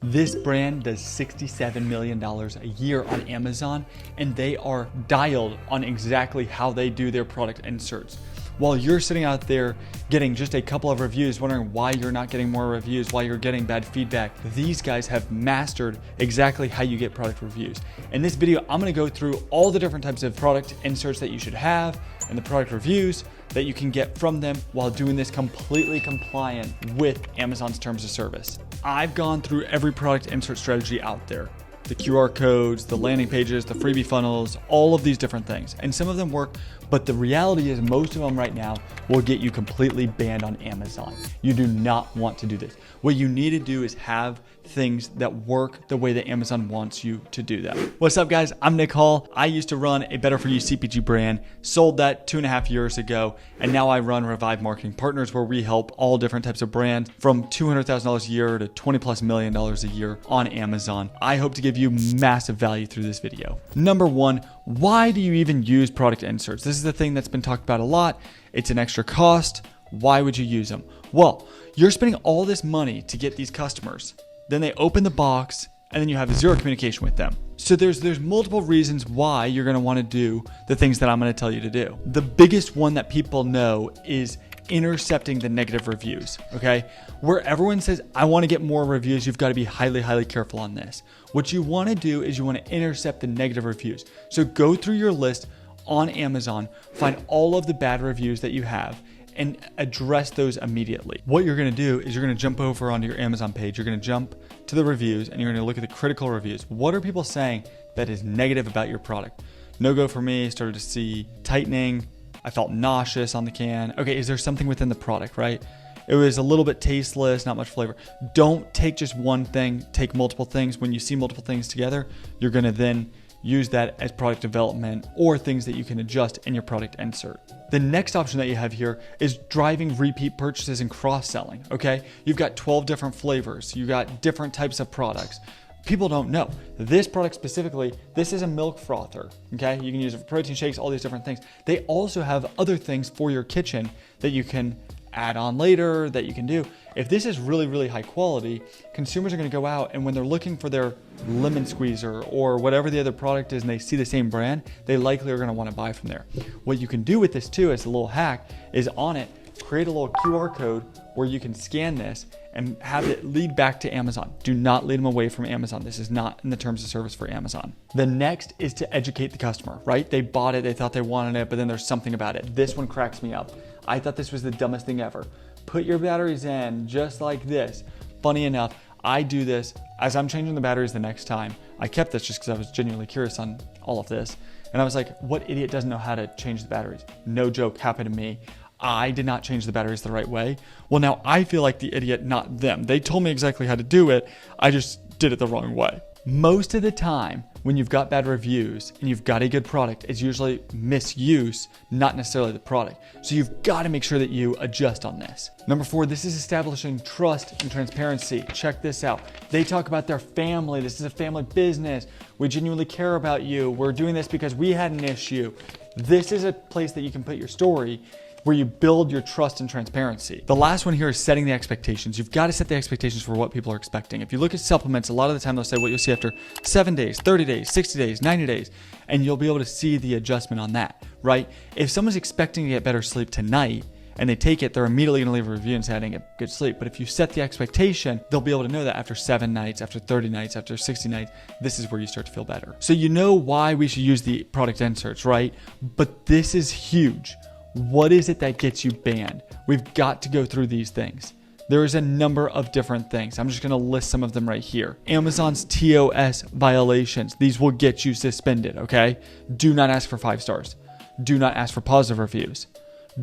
This brand does $67 million a year on Amazon, and they are dialed on exactly how they do their product inserts. While you're sitting out there getting just a couple of reviews, wondering why you're not getting more reviews, why you're getting bad feedback, these guys have mastered exactly how you get product reviews. In this video, I'm gonna go through all the different types of product inserts that you should have and the product reviews that you can get from them while doing this completely compliant with Amazon's terms of service. I've gone through every product insert strategy out there. The QR codes, the landing pages, the freebie funnels, all of these different things. And some of them work, but the reality is most of them right now will get you completely banned on Amazon. You do not want to do this. What you need to do is have things that work the way that Amazon wants you to do that. What's up, guys? I'm Nick Hall. I used to run a Better For You CPG brand, sold that 2.5 years ago, and now I run Revive Marketing Partners, where we help all different types of brands from $200,000 a year to $20+ million a year on Amazon. I hope to give you massive value through this video. Number one, why do you even use product inserts? This is the thing that's been talked about a lot. It's an extra cost. Why would you use them? Well, you're spending all this money to get these customers. Then they open the box and then you have zero communication with them. So there's multiple reasons why you're gonna wanna do the things that I'm gonna tell you to do. The biggest one that people know is intercepting the negative reviews, okay? Where everyone says, I wanna get more reviews, you've gotta be highly, highly careful on this. What you wanna do is you wanna intercept the negative reviews. So go through your list on Amazon, find all of the bad reviews that you have, and address those immediately. What you're gonna do is you're gonna jump over onto your Amazon page, you're gonna jump to the reviews, and you're gonna look at the critical reviews. What are people saying that is negative about your product? No go for me, started to see tightening, I felt nauseous on the can. Okay, is there something within the product, right? It was a little bit tasteless, not much flavor. Don't take just one thing, take multiple things. When you see multiple things together, you're gonna then use that as product development or things that you can adjust in your product insert. The next option that you have here is driving repeat purchases and cross-selling, okay? You've got 12 different flavors. You got different types of products. People don't know. This product specifically, this is a milk frother, okay? You can use it for protein shakes, all these different things. They also have other things for your kitchen that you can add on later, that you can do. If this is really, really high quality, consumers are gonna go out and when they're looking for their lemon squeezer or whatever the other product is and they see the same brand, they likely are gonna wanna buy from there. What you can do with this too, as a little hack, is on it, create a little QR code where you can scan this and have it lead back to Amazon. Do not lead them away from Amazon. This is not in the terms of service for Amazon. The next is to educate the customer, right? They bought it, they thought they wanted it, but then there's something about it. This one cracks me up. I thought this was the dumbest thing ever. Put your batteries in just like this. Funny enough, I do this as I'm changing the batteries the next time. I kept this just because I was genuinely curious on all of this. And I was like, what idiot doesn't know how to change the batteries? No joke, happened to me. I did not change the batteries the right way. Well, now I feel like the idiot, not them. They told me exactly how to do it. I just did it the wrong way. Most of the time, when you've got bad reviews and you've got a good product, it's usually misuse, not necessarily the product. So you've got to make sure that you adjust on this. Number 4, this is establishing trust and transparency. Check this out. They talk about their family. This is a family business. We genuinely care about you. We're doing this because we had an issue. This is a place that you can put your story where you build your trust and transparency. The last one here is setting the expectations. You've got to set the expectations for what people are expecting. If you look at supplements, a lot of the time they'll say what you'll see after 7 days, 30 days, 60 days, 90 days, and you'll be able to see the adjustment on that, right? If someone's expecting to get better sleep tonight and they take it, they're immediately gonna leave a review and say I didn't get good sleep. But if you set the expectation, they'll be able to know that after 7 nights, after 30 nights, after 60 nights, this is where you start to feel better. So you know why we should use the product inserts, right? But this is huge. What is it that gets you banned? We've got to go through these things. There is a number of different things. I'm just gonna list some of them right here. Amazon's TOS violations. These will get you suspended, okay? Do not ask for 5 stars. Do not ask for positive reviews.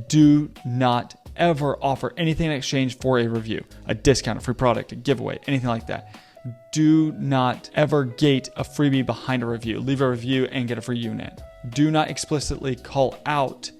Do not ever offer anything in exchange for a review, a discount, a free product, a giveaway, anything like that. Do not ever gate a freebie behind a review. Leave a review and get a free unit. Do not explicitly call out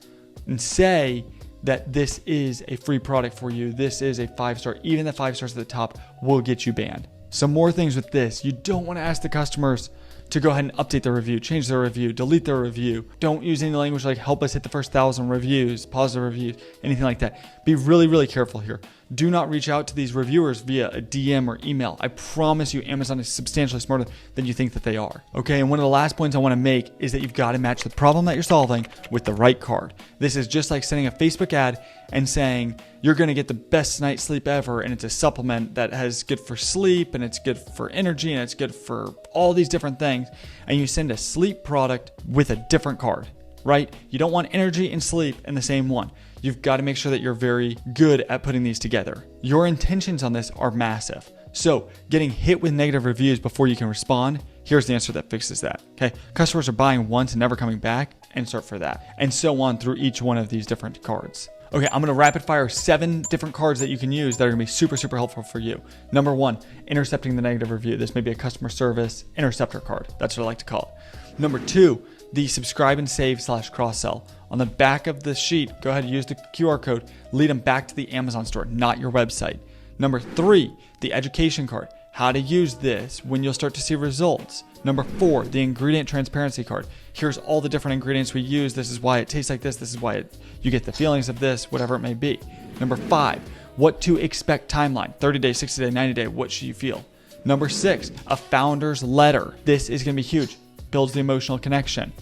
and say that this is a free product for you. This is a 5-star. Even the 5 stars at the top will get you banned. Some more things with this. You don't want to ask the customers to go ahead and update their review, change their review, delete their review. Don't use any language like help us hit the first 1,000 reviews, positive reviews, anything like that. Be really, really careful here. Do not reach out to these reviewers via a DM or email. I promise you, Amazon is substantially smarter than you think that they are. Okay, and one of the last points I want to make is that you've got to match the problem that you're solving with the right card. This is just like sending a Facebook ad and saying you're going to get the best night's sleep ever, and it's a supplement that has good for sleep, and it's good for energy, and it's good for all these different things, and you send a sleep product with a different card, right? You don't want energy and sleep in the same one. You've got to make sure that you're very good at putting these together. Your intentions on this are massive. So getting hit with negative reviews before you can respond, here's the answer that fixes that. Okay, customers are buying once and never coming back, insert for that, and so on through each one of these different cards. Okay, I'm gonna rapid fire 7 different cards that you can use that are gonna be super, super helpful for you. Number 1, intercepting the negative review. This may be a customer service interceptor card. That's what I like to call it. Number 2, the subscribe and save / cross-sell. On the back of the sheet, go ahead and use the QR code, lead them back to the Amazon store, not your website. Number 3, the education card. How to use this, when you'll start to see results. Number 4, the ingredient transparency card. Here's all the different ingredients we use. This is why it tastes like this. This is why you get the feelings of this, whatever it may be. Number 5, what to expect timeline. 30 day, 60 day, 90 day, what should you feel? Number 6, a founder's letter. This is gonna be huge. Builds the emotional connection.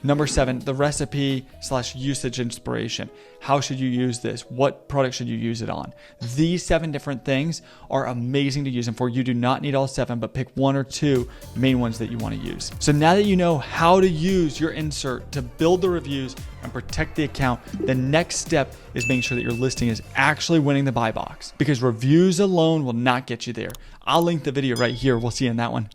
Number 7, the recipe / usage inspiration. How should you use this? What product should you use it on? These 7 different things are amazing to use them for. You do not need all 7, but pick 1 or 2 main ones that you want to use. So now that you know how to use your insert to build the reviews and protect the account, the next step is making sure that your listing is actually winning the buy box, because reviews alone will not get you there. I'll link the video right here. We'll see you in that one.